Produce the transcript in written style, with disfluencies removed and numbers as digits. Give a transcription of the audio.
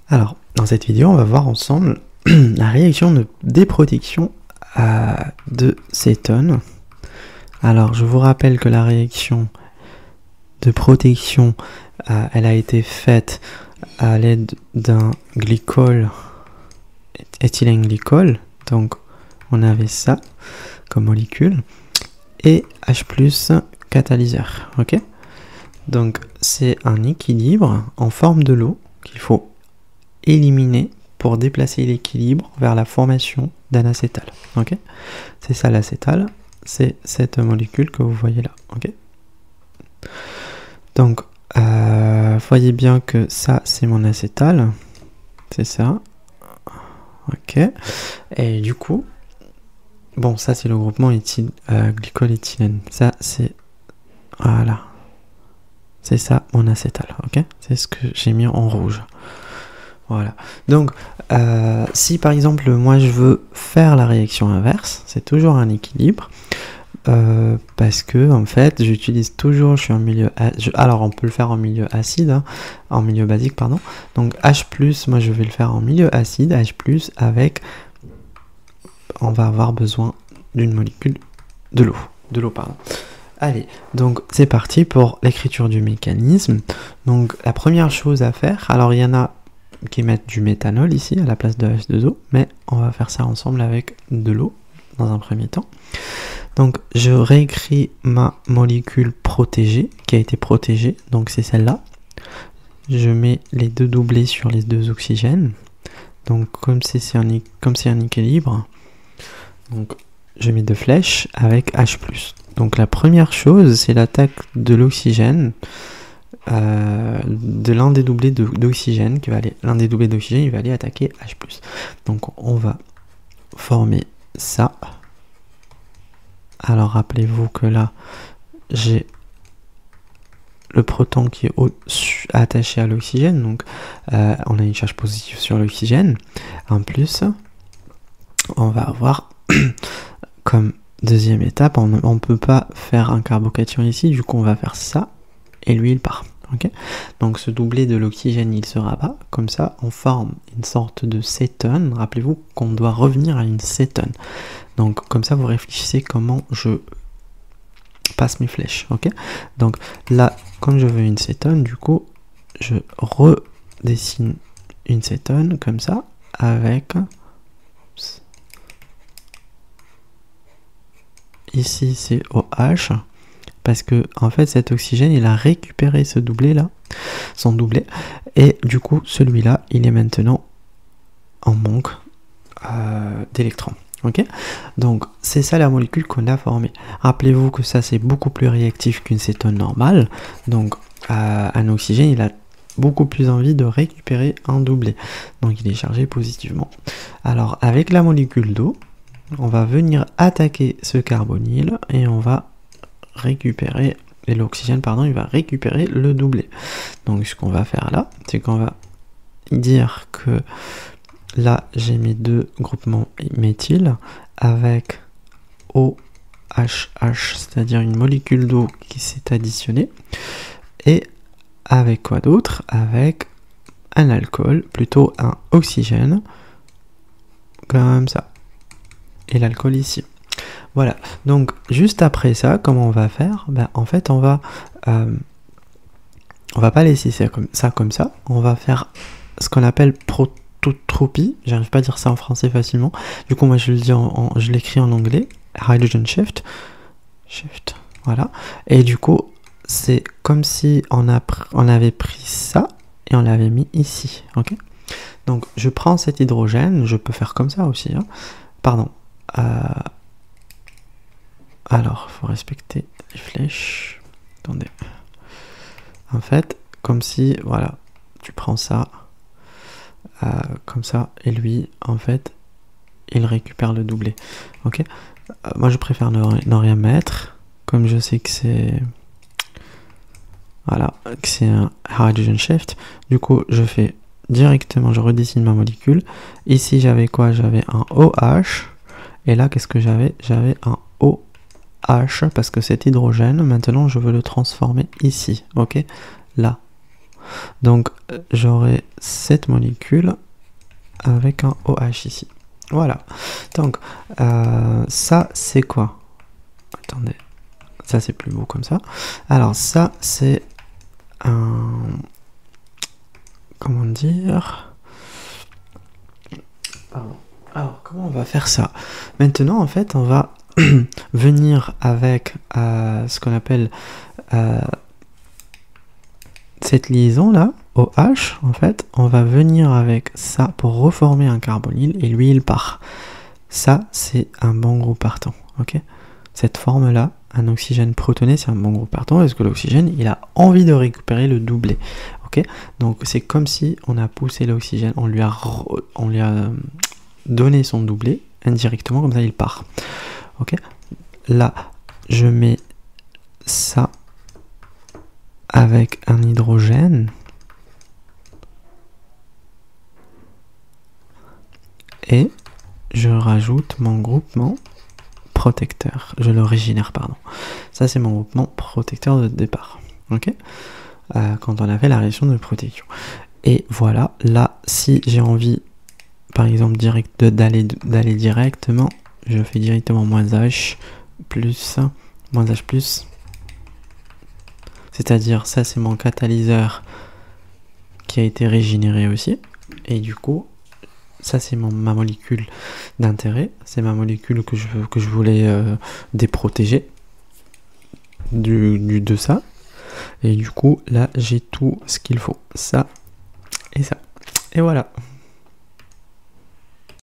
Alors, dans cette vidéo, on va voir ensemble la réaction de déprotection de cétone. Alors, je vous rappelle que la réaction de protection, elle a été faite à l'aide d'un glycol, éthylène-glycol. Donc, on avait ça comme molécule. Et H+, catalyseur. Ok ? Donc, c'est un équilibre en forme de l'eau qu'il faut éliminer pour déplacer l'équilibre vers la formation d'un acétal. Ok, c'est ça l'acétal, c'est cette molécule que vous voyez là. Ok, donc voyez bien que ça c'est mon acétal, c'est ça. Ok, et du coup, bon, ça c'est le groupement glycol-éthylène. Ça c'est, voilà, c'est ça mon acétal. Ok, c'est ce que j'ai mis en rouge. Voilà, donc si par exemple moi je veux faire la réaction inverse, c'est toujours un équilibre, parce que en fait j'utilise toujours, je suis en milieu, alors on peut le faire en milieu acide, hein, en milieu basique pardon, donc H+, moi je vais le faire en milieu acide, H+, avec, on va avoir besoin d'une molécule de l'eau pardon. Allez, donc c'est parti pour l'écriture du mécanisme. Donc la première chose à faire, alors il y en a qui mettent du méthanol ici à la place de H2O, mais on va faire ça ensemble avec de l'eau dans un premier temps. Donc je réécris ma molécule protégée qui a été protégée, donc c'est celle-là. Je mets les deux doublés sur les deux oxygènes, donc comme c'est un équilibre, donc je mets deux flèches avec H+. Donc la première chose, c'est l'attaque de l'oxygène, de l'un des doublés d'oxygène qui va aller, l'un des doublés d'oxygène il va aller attaquer H+. Donc on va former ça. Alors rappelez-vous que là j'ai le proton qui est attaché à l'oxygène, donc on a une charge positive sur l'oxygène. En plus, on va avoir comme deuxième étape, on ne peut pas faire un carbocation ici, du coup on va faire ça et lui il part. Okay, donc ce doublé de l'oxygène il se rabat, comme ça on forme une sorte de cétone. Rappelez-vous qu'on doit revenir à une cétone, donc comme ça vous réfléchissez comment je passe mes flèches. Ok, donc là comme je veux une cétone, du coup je redessine une cétone comme ça avec, ici c'est OH, parce que en fait cet oxygène il a récupéré ce doublé là, son doublé, et du coup celui-là il est maintenant en manque d'électrons. Ok, donc c'est ça la molécule qu'on a formée. Rappelez-vous que ça c'est beaucoup plus réactif qu'une cétone normale, donc un oxygène il a beaucoup plus envie de récupérer un doublé, donc il est chargé positivement. Alors avec la molécule d'eau, on va venir attaquer ce carbonyle et on va récupérer, et l'oxygène pardon, il va récupérer le doublé. Donc ce qu'on va faire là, c'est qu'on va dire que là j'ai mes deux groupements méthyl avec OHH, c'est-à-dire une molécule d'eau qui s'est additionnée, et avec quoi d'autre? Avec un alcool, plutôt un oxygène, comme ça, et l'alcool ici. Voilà, donc juste après ça, comment on va faire? Ben, en fait, on va pas laisser ça comme ça, on va faire ce qu'on appelle prototropie, j'arrive pas à dire ça en français facilement, du coup moi je le dis je l'écris en anglais, hydrogen shift, voilà, et du coup c'est comme si on avait pris ça et on l'avait mis ici, ok? Donc je prends cet hydrogène, je peux faire comme ça aussi, hein. Pardon, alors, il faut respecter les flèches. Attendez. En fait, comme si, voilà, tu prends ça, comme ça, et lui, en fait, il récupère le doublé. Ok. Moi, je préfère ne rien mettre, comme je sais que c'est, voilà, que c'est un hydrogen shift. Du coup, je fais directement, je redessine ma molécule. Ici, j'avais quoi? J'avais un OH, et là, qu'est-ce que j'avais? J'avais un OH, parce que cet hydrogène, maintenant je veux le transformer ici, ok, là. Donc j'aurai cette molécule avec un OH ici. Voilà. Donc, ça, c'est quoi? Attendez. Ça, c'est plus beau comme ça. Alors, ça, c'est un... Comment dire? Pardon. Alors, comment on va faire ça? Maintenant, en fait, on va venir avec ce qu'on appelle cette liaison-là, OH, en fait, on va venir avec ça pour reformer un carbonyle, et lui, il part. Ça, c'est un bon groupe partant, ok? Cette forme-là, un oxygène protoné, c'est un bon groupe partant, parce que l'oxygène, il a envie de récupérer le doublet, ok? Donc, c'est comme si on a poussé l'oxygène, on lui a donné son doublet, indirectement, comme ça, il part, ok? Là, je mets ça avec un hydrogène et je rajoute mon groupement protecteur. Je le régénère, pardon. Ça, c'est mon groupement protecteur de départ. Ok, quand on a fait la réaction de protection. Et voilà, là, si j'ai envie, par exemple, d'aller directement, je fais directement -H plus, -H plus. C'est-à-dire, ça, c'est mon catalyseur qui a été régénéré aussi. Et du coup, ça, c'est ma molécule d'intérêt. C'est ma molécule que je voulais déprotéger de ça. Et du coup, là, j'ai tout ce qu'il faut. Ça et ça. Et voilà.